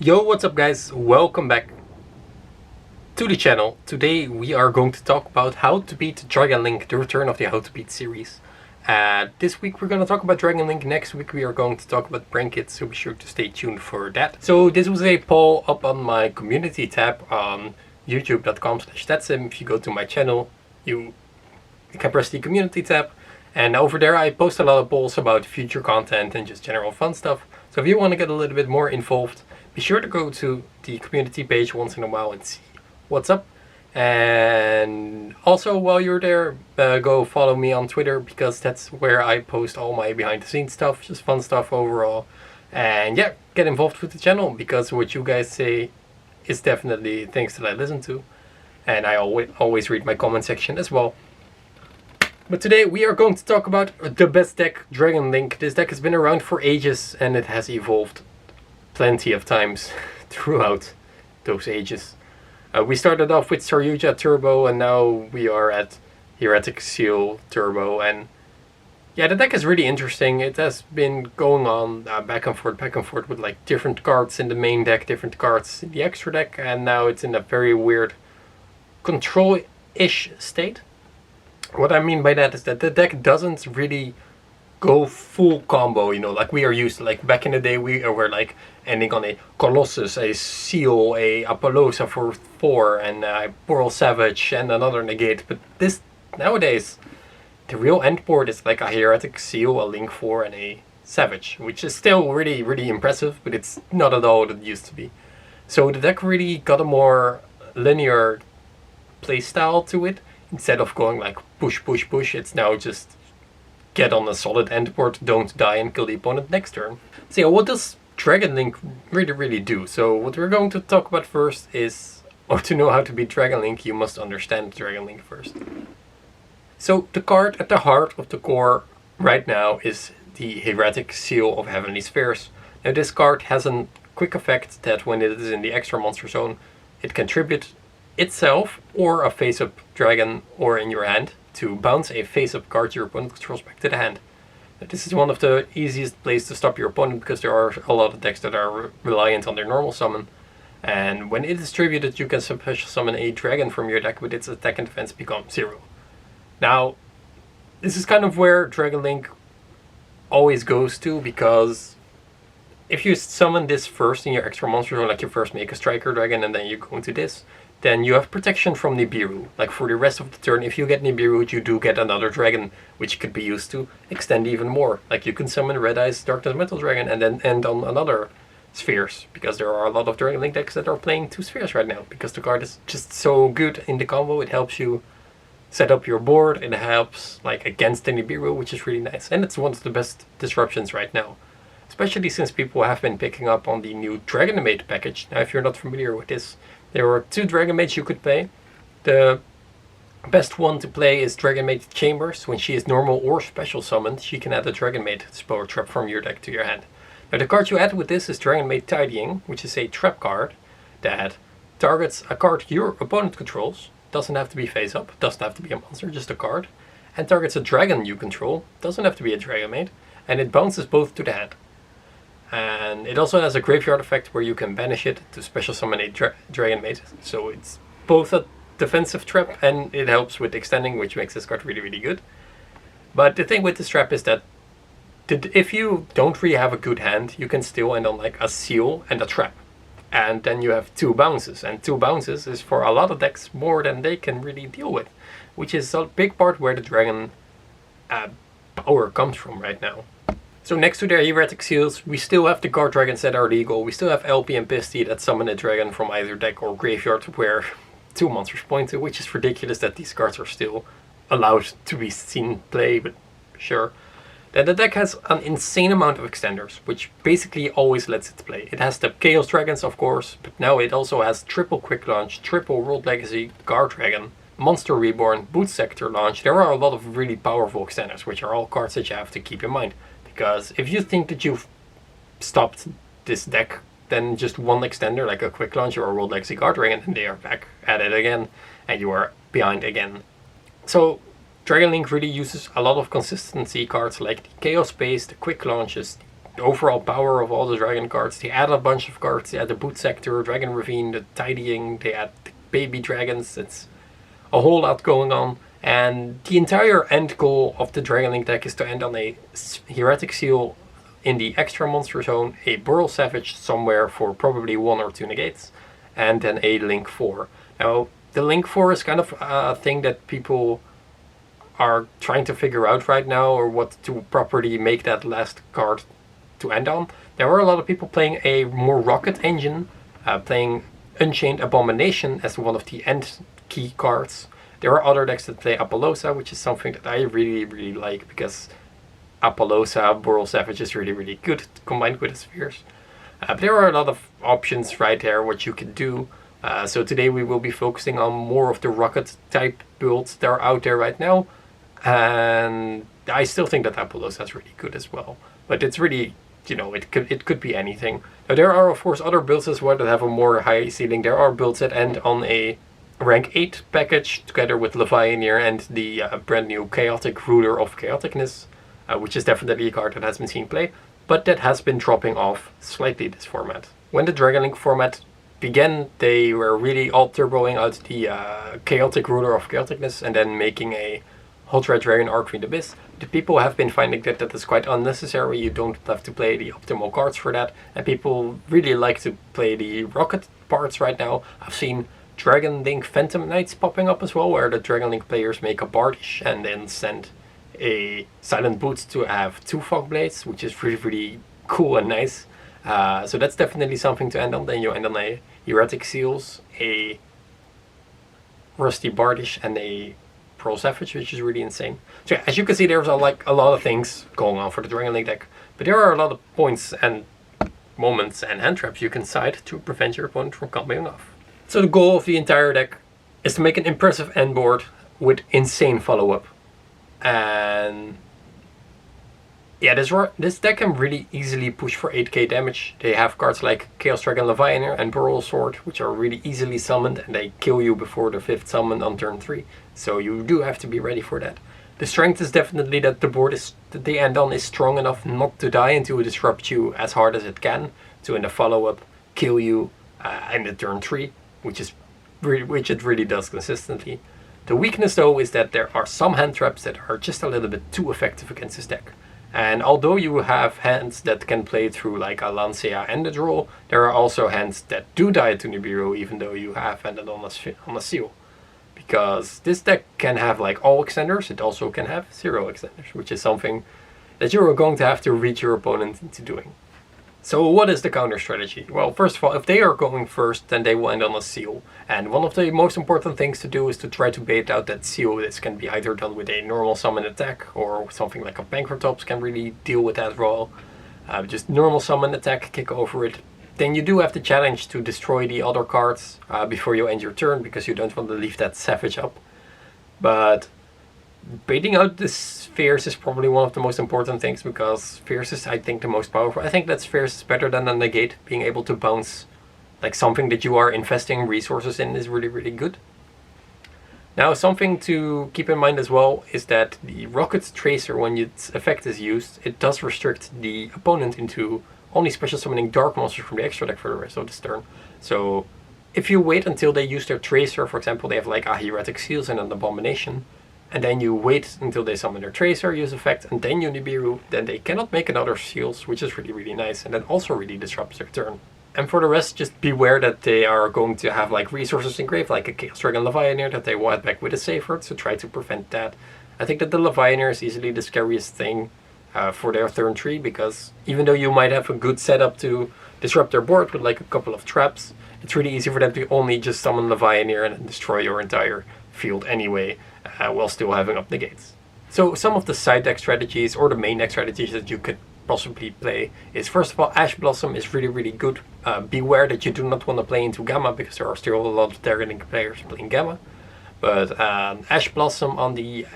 Yo, what's up guys? Welcome back to the channel. Today we are going to talk about how to beat Dragon Link, the return of the How to Beat series. This week we're going to talk about Dragon Link, next week we are going to talk about Brankit, so be sure to stay tuned for that. So this was a poll up on my community tab on youtube.com/Tatsym. If you go to my channel, you can press the community tab, and over there I post a lot of polls about future content and just general fun stuff. So if you want to get a little bit more involved, be sure to go to the community page once in a while and see what's up. And also while you're there, go follow me on Twitter, because that's where I post all my behind the scenes stuff, just fun stuff overall. And yeah, get involved with the channel, because what you guys say is definitely things that I listen to. And I always read my comment section as well. But today we are going to talk about the best deck, Dragon Link. This deck has been around for ages and it has evolved plenty of times throughout those ages. We started off with Saryuja Turbo, and now we are at Heretic Seal Turbo. And yeah, the deck is really interesting. It has been going on back and forth with like different cards in the main deck, different cards in the extra deck, and now it's in a very weird control-ish state. What I mean by that is that the deck doesn't really go full combo, you know, like we are used to. Like back in the day, we were like ending on a Colossus, a Seal, a Apollosa for 4, and a Pearl Savage, and another negate. But this, nowadays, the real end board is like a Heretic Seal, a Link 4, and a Savage, which is still really, really impressive, but it's not at all what it used to be. So the deck really got a more linear playstyle to it. Instead of going like push, push, push, it's now just get on a solid end board, don't die, and kill the opponent next turn. So yeah, what does Dragon Link really do? So what we're going to talk about first is, or to know how to beat Dragon Link, you must understand Dragon Link first. So the card at the heart of the core right now is the Heretic Seal of Heavenly Spheres. Now this card has a quick effect that when it is in the extra monster zone, it can tribute itself or a face-up dragon or in your hand to bounce a face-up card your opponent controls back to the hand. Now, this is one of the easiest places to stop your opponent, because there are a lot of decks that are reliant on their normal summon. And when it is tributed, you can special summon a dragon from your deck, but its attack and defense become 0. Now, this is kind of where Dragon Link always goes to, because if you summon this first in your extra monster zone, like you first make a striker dragon and then you go into this, then you have protection from Nibiru. Like for the rest of the turn, if you get Nibiru, you do get another dragon, which could be used to extend even more. Like you can summon Red Eyes Darkness Metal Dragon and then end on another spheres, because there are a lot of Dragon Link decks that are playing 2 spheres right now, because the card is just so good in the combo. It helps you set up your board, it helps like against the Nibiru, which is really nice. And it's one of the best disruptions right now, especially since people have been picking up on the new Dragon Maid package. Now if you're not familiar with this, there are 2 Dragon Maids you could play. The best one to play is Dragon Maid Chambers. When she is normal or special summoned, she can add a Dragon Maid spell or trap from your deck to your hand. Now the card you add with this is Dragon Maid Tidying, which is a trap card that targets a card your opponent controls. Doesn't have to be face up, doesn't have to be a monster, just a card. And targets a dragon you control, doesn't have to be a Dragon Maid. And it bounces both to the hand. And it also has a graveyard effect where you can banish it to special summon a Dragon Maid. So it's both a defensive trap and it helps with extending, which makes this card really, really good. But the thing with this trap is that if you don't really have a good hand, you can still end on like a seal and a trap. And then you have 2 bounces. And 2 bounces is for a lot of decks more than they can really deal with. Which is a big part where the dragon power comes from right now. So next to their Heretic Seals, we still have the guard dragons that are legal. We still have LP and Pisty that summon a dragon from either deck or graveyard, where 2 monsters point to, which is ridiculous that these cards are still allowed to be seen play, but sure. Then the deck has an insane amount of extenders, which basically always lets it play. It has the Chaos Dragons, of course, but now it also has triple Quick Launch, triple World Legacy, Guard Dragon, Monster Reborn, Boot Sector Launch. There are a lot of really powerful extenders, which are all cards that you have to keep in mind. Because if you think that you've stopped this deck, then just one extender, like a Quick Launch or a World Legacy Guard Dragon, and they are back at it again, and you are behind again. So Dragon Link really uses a lot of consistency cards like the Chaos Space, the Quick Launches, the overall power of all the dragon cards. They add a bunch of cards. They add the boot sector, Dragon Ravine, the tidying. They add the baby dragons. It's a whole lot going on. And the entire end goal of the Dragon Link deck is to end on a Heretic Seal in the extra monster zone, a Burl Savage somewhere for probably 1 or 2 negates, and then a Link 4. Now, the Link 4 is kind of a thing that people are trying to figure out right now, or what to properly make that last card to end on. There are a lot of people playing a more rocket engine, playing Unchained Abomination as one of the end key cards. There are other decks that play Apollousa, which is something that I really like, because Apollousa, Burl Savage is really good combined with the spheres. But there are a lot of options right there what you can do. So today we will be focusing on more of the rocket type builds that are out there right now. And I still think that Apollousa is really good as well. But it's really, you know, it could be anything. Now there are of course other builds as well that have a more high ceiling. There are builds that end on a rank 8 package together with Levianeer and the brand new Chaotic Ruler of Chaoticness. Which is definitely a card that has been seen play, but that has been dropping off slightly this format. When the Dragon Link format began, they were really all turboing out the Chaotic Ruler of Chaoticness and then making a Hot Red Dragon Arcfiend Abyss. The people have been finding that that is quite unnecessary. You don't have to play the optimal cards for that, and people really like to play the rocket parts right now. I've seen Dragon Link Phantom Knights popping up as well, where the Dragon Link players make a Bardish and then send a Silent Boots to have 2 Fog Blades, which is really cool and nice. So that's definitely something to end on. Then you end on a Heretic Seals, a Rusty Bardish, and a Pearl Savage, which is really insane. So yeah, as you can see, there's a lot of things going on for the Dragon Link deck, but there are a lot of points and moments and hand traps you can side to prevent your opponent from comboing off. So the goal of the entire deck is to make an impressive end board with insane follow-up. And yeah, this deck can really easily push for 8k damage. They have cards like Chaos Dragon Levianeer and Burl Sword, which are really easily summoned, and they kill you before the 5th summon on turn 3. So you do have to be ready for that. The strength is definitely that the board that they end on is strong enough not to die and to disrupt you as hard as it can, to in the follow-up kill you in the turn 3, which it really does consistently. The weakness though is that there are some hand traps that are just a little bit too effective against this deck. And although you have hands that can play through like a Lancea and a Droll, there are also hands that do die to Nibiru even though you have ended on a seal. Because this deck can have like all extenders, it also can have 0 extenders, which is something that you are going to have to read your opponent into doing. So what is the counter strategy? Well, first of all, if they are going first, then they will end on a seal. And one of the most important things to do is to try to bait out that seal. This can be either done with a normal summon attack, or something like a Pankratops can really deal with that role. Just normal summon attack, kick over it. Then you do have the challenge to destroy the other cards before you end your turn, because you don't want to leave that Savage up. But baiting out the spheres is probably one of the most important things, because spheres is, I think, the most powerful. I think that spheres is better than a negate. Being able to bounce like something that you are investing resources in is really good. Now, something to keep in mind as well is that the Rocket Tracer, when its effect is used, it does restrict the opponent into only special summoning dark monsters from the extra deck for the rest of this turn. So if you wait until they use their Tracer, for example, they have like a Heretic Seals and an Abomination, and then you wait until they summon their Tracer, use effect, and then you Nibiru, then they cannot make another Seals, which is really nice, and that also really disrupts their turn. And for the rest, just beware that they are going to have like resources engraved, like a Chaos Dragon Levianeer that they will add back with a Safer, so try to prevent that. I think that the Levianeer is easily the scariest thing for their turn 3, because even though you might have a good setup to disrupt their board with like a couple of traps, it's really easy for them to only just summon Levianeer and destroy your entire field anyway, while still having up negates. So some of the side deck strategies, or the main deck strategies that you could possibly play, is first of all, Ash Blossom is really good. Beware that you do not want to play into Gamma, because there are still a lot of Dragon Link players playing Gamma. But Ash Blossom on the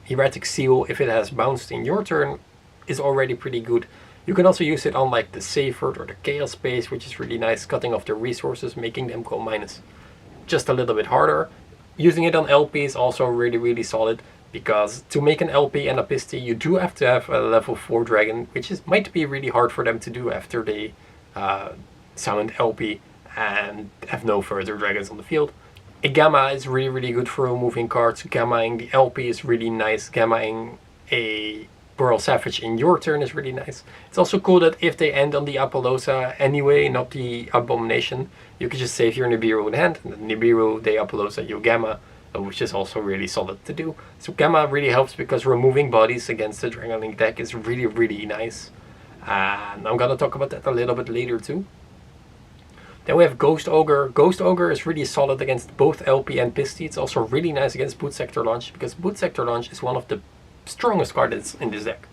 Heretic Seal, if it has bounced in your turn, is already pretty good. You can also use it on like the Safer or the Chaos Space, which is really nice, cutting off their resources, making them go minus just a little bit harder. Using it on LP is also really solid. because to make an LP and a Pisty, you do have to have a level 4 dragon, which might be really hard for them to do after they summoned LP and have no further dragons on the field. A Gamma is really good for removing cards. Gammaing the LP is really nice. Gammaing a Burl Savage in your turn is really nice. It's also cool that if they end on the Apollosa anyway, not the Abomination, you can just save your Nibiru in hand, and the Nibiru, the Apollosa, you Gamma, which is also really solid to do. So Gamma really helps because removing bodies against the Dragon Link deck is really nice. And I'm gonna talk about that a little bit later too. Then we have Ghost Ogre. Ghost Ogre is really solid against both LP and Pisty. It's also really nice against Boot Sector Launch, because Boot Sector Launch is one of the strongest cards in this deck.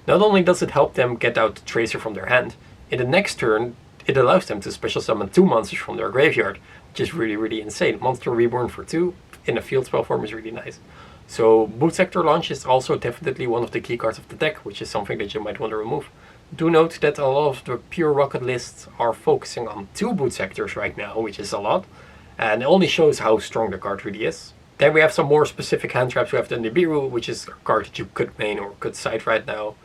Not only does it help them get out the Tracer from their hand, in the next turn it allows them to special summon 2 monsters from their graveyard, which is really insane. Monster Reborn for 2 in a field spell form is really nice. So Boot Sector Launch is also definitely one of the key cards of the deck, which is something that you might want to remove. Do note that a lot of the pure Rocket lists are focusing on 2 Boot Sectors right now, which is a lot, and it only shows how strong the card really is. Then we have some more specific hand traps. We have the Nibiru, which is a card that you could main or could side right now.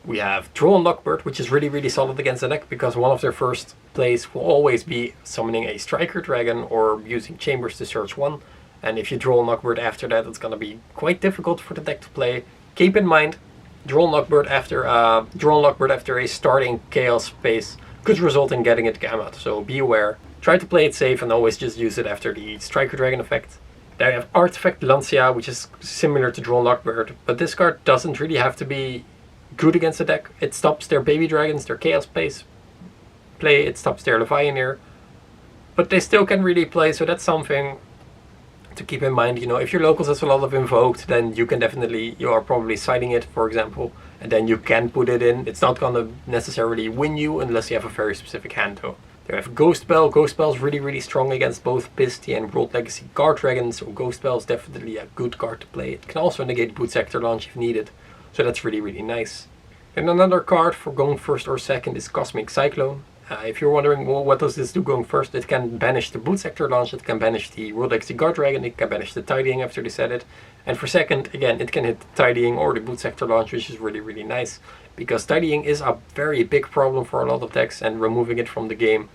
We have Droll and Lockbird, which is really solid against the deck, because one of their first plays will always be summoning a Striker Dragon or using Chambers to search 1. And if you Droll and Lockbird after that, it's going to be quite difficult for the deck to play. Keep in mind, Droll and Lockbird after a starting Chaos phase could result in getting it Gamma, so be aware. Try to play it safe and always just use it after the Striker Dragon effect. Then we have Artifact Lancia, which is similar to Droll and Lockbird, but this card doesn't really have to be good against the deck. It stops their baby dragons, their Chaos phase play, it stops their Levianeer, but they still can really play, so that's something to keep in mind. You know, if your locals has a lot of invoked, then you can definitely, you are probably siding it, for example, and then you can put it in. It's not gonna necessarily win you unless you have a very specific hand though. Then we have Ghost Bell. Ghost Bell is really strong against both Pisty and World Legacy Guard Dragons, so Ghost Bell is definitely a good card to play. It can also negate Boot Sector Launch if needed, so that's really nice. And another card for going first or second is Cosmic Cyclone. If you're wondering, well, what does this do going first? It can banish the Boot Sector Launch, it can banish the World Legacy Guard Dragon, it can banish the Tidying after they set it. And for second, again, it can hit the Tidying or the Boot Sector Launch, which is really nice. Because Tidying is a very big problem for a lot of decks, and removing it from the game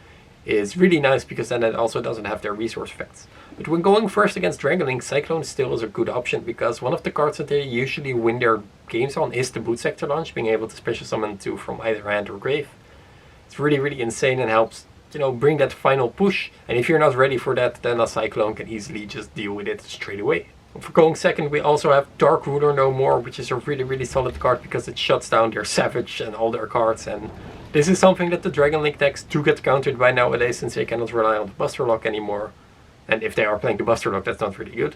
is really nice, because then it also doesn't have their resource effects. But when going first against Dragon Link, Cyclone still is a good option, because one of the cards that they usually win their games on is the Boot Sector Launch, being able to special summon 2 from either hand or grave. It's really insane and helps, you know, bring that final push. And if you're not ready for that, then a Cyclone can easily just deal with it straight away. And for going second, we also have Dark Ruler No More, which is a really solid card, because it shuts down their Savage and all their cards. And this is something that the Dragon Link decks do get countered by nowadays, since they cannot rely on the Buster Lock anymore. And if they are playing the Buster Lock, that's not really good.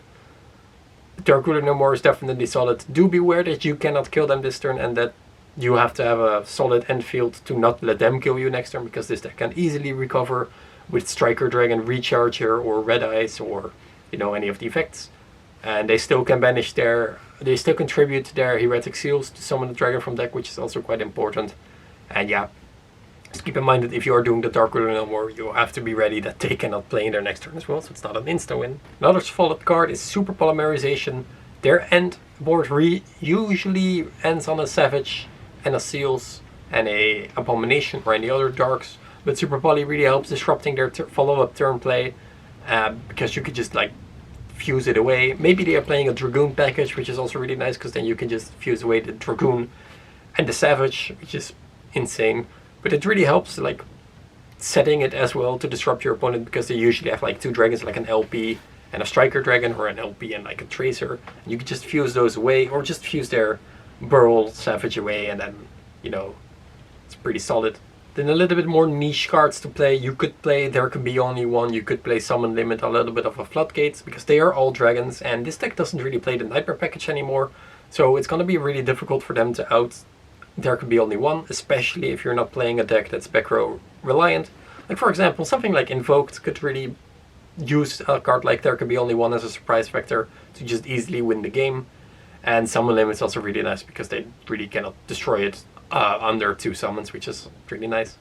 Dark Ruler No More is definitely solid. Do beware that you cannot kill them this turn, and that you have to have a solid end field to not let them kill you next turn, because this deck can easily recover with Striker Dragon, Recharger, or Red Eyes, or, you know, any of the effects. And they still can banish they still contribute their Heretic Seals to summon the dragon from deck, which is also quite important. And yeah, just keep in mind that if you are doing the Dark Ruler No More, you have to be ready that they cannot play in their next turn as well, so it's not an insta-win. Another solid card is Super Polymerization. Their end board usually ends on a Savage and a Seals and a Abomination or any other darks, but Super Poly really helps disrupting their follow-up turn play, because you could just like fuse it away. Maybe they are playing a Dragoon package, which is also really nice, because then you can just fuse away the Dragoon and the Savage, which is insane. But it really helps like setting it as well to disrupt your opponent, because they usually have like 2 dragons, like an LP and a Striker Dragon, or an LP and like a Tracer, and you can just fuse those away, or just fuse their Burl Savage away, and then, you know, it's pretty solid. Then a little bit more niche cards to play. You could play There Can Be Only One, you could play Summon Limit, a little bit of a Floodgates, because they are all dragons, and this deck doesn't really play the Nightmare package anymore, so it's going to be really difficult for them to out There Can Be Only One, especially if you're not playing a deck that's back row reliant. Like for example, something like Invoked could really use a card like There Can Be Only One as a surprise factor to just easily win the game. And Summon Limit is also really nice, because they really cannot destroy it under 2 summons, which is really nice.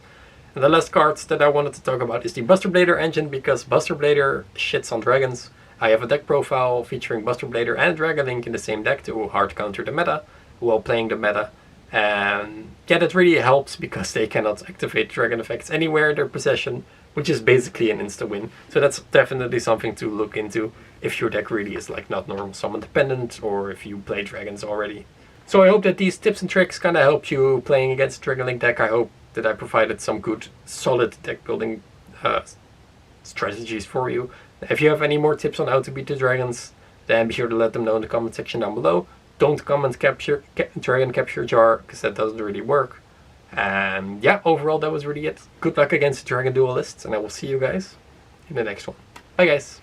And the last cards that I wanted to talk about is the Buster Blader engine, because Buster Blader shits on dragons. I have a deck profile featuring Buster Blader and Dragon Link in the same deck to hard counter the meta while playing the meta. And yeah, that really helps because they cannot activate dragon effects anywhere in their possession, which is basically an insta-win. So that's definitely something to look into if your deck really is like not normal summon dependent, or if you play dragons already. So I hope that these tips and tricks kind of help you playing against Dragon Link deck. I hope that I provided some good, solid deck building strategies for you. If you have any more tips on how to beat the dragons, then be sure to let them know in the comment section down below. Don't comment dragon capture jar, because that doesn't really work. And yeah, overall that was really it. Good luck against the dragon duelists, and I will see you guys in the next one. Bye guys!